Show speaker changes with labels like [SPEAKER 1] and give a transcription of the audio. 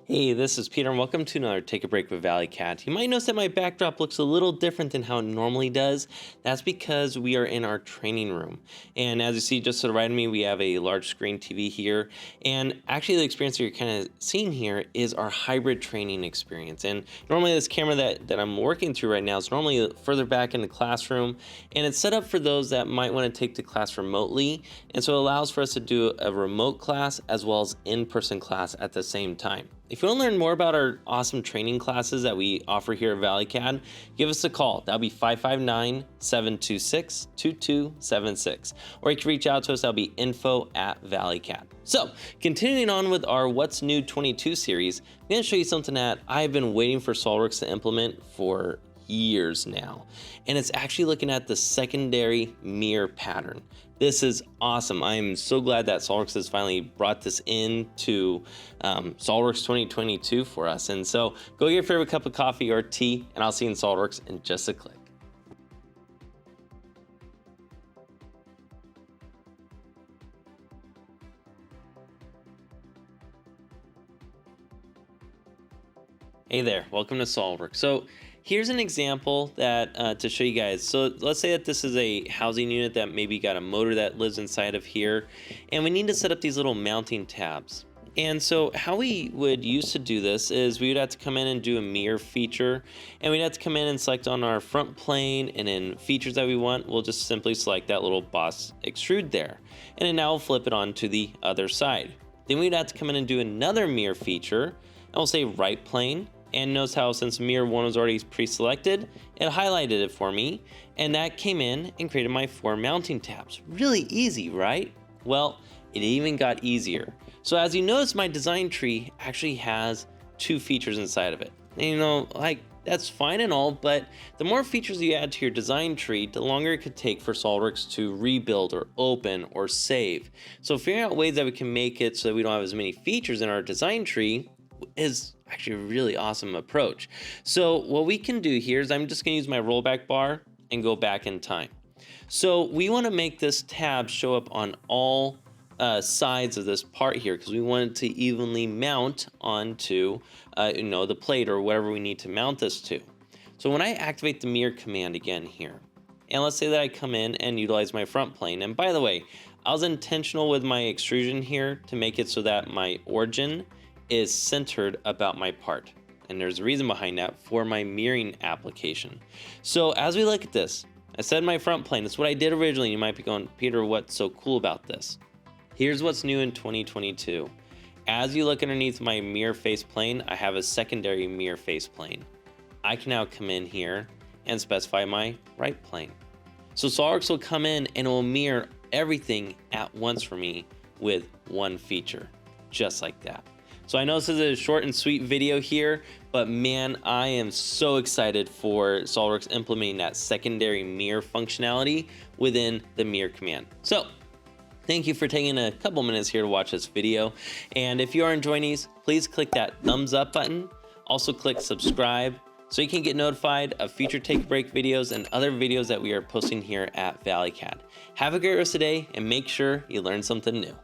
[SPEAKER 1] Hey, this is Peter, and welcome to another Take a Break with Valley CAD. You might notice that my backdrop looks a little different than how it normally does. That's because we are in our training room. And as you see just to the right of me, we have a large screen TV here. And actually the experience that you're kind of seeing here is our hybrid training experience. And normally this camera that I'm working through right now is normally further back in the classroom. And it's set up for those that might want to take the class remotely. And so it allows for us to do a remote class as well as in-person class at the same time. If you want to learn more about our awesome training classes that we offer here at Valley CAD, give us a call. That'll be 559-726-2276. Or you can reach out to us. That'll be info@valleycad. So, continuing on with our What's New 22 series, I'm going to show you something that I've been waiting for SOLIDWORKS to implement for years now. And it's actually looking at the secondary mirror pattern. This is awesome. I'm so glad that SOLIDWORKS has finally brought this into SOLIDWORKS 2022 for us. And so go get your favorite cup of coffee or tea, and I'll see you in SOLIDWORKS in just a click. Hey there, welcome to SOLIDWORKS. So here's an example that to show you guys. So let's say that this is a housing unit that maybe got a motor that lives inside of here, and we need to set up these little mounting tabs. And so how we would used to do this is we would have to come in and do a mirror feature, and we'd have to come in and select on our front plane, and in features that we want, we'll just simply select that little boss extrude there. And then now we'll flip it on to the other side. Then we'd have to come in and do another mirror feature, and we'll say right plane. And notice how since mirror 1 was already pre-selected, it highlighted it for me, and that came in and created my 4 mounting tabs. Really easy, right? Well, it even got easier. So as you notice, my design tree actually has 2 features inside of it. And that's fine and all, but the more features you add to your design tree, the longer it could take for SOLIDWORKS to rebuild or open or save. So figuring out ways that we can make it so that we don't have as many features in our design tree is actually a really awesome approach. So what we can do here is I'm just gonna use my rollback bar and go back in time. So we wanna make this tab show up on all sides of this part here because we want it to evenly mount onto the plate or whatever we need to mount this to. So when I activate the mirror command again here, and let's say that I come in and utilize my front plane, and by the way, I was intentional with my extrusion here to make it so that my origin is centered about my part. And there's a reason behind that for my mirroring application. So as we look at this, I said my front plane, that's what I did originally. You might be going, Peter, what's so cool about this? Here's what's new in 2022. As you look underneath my mirror face plane, I have a secondary mirror face plane. I can now come in here and specify my right plane. So SOLIDWORKS will come in and it will mirror everything at once for me with one feature, just like that. So I know this is a short and sweet video here, but man, I am so excited for SOLIDWORKS implementing that secondary mirror functionality within the mirror command. So thank you for taking a couple minutes here to watch this video. And if you are enjoying these, please click that thumbs up button. Also click subscribe so you can get notified of future Take a Break videos and other videos that we are posting here at Valley CAD. Have a great rest of the day and make sure you learn something new.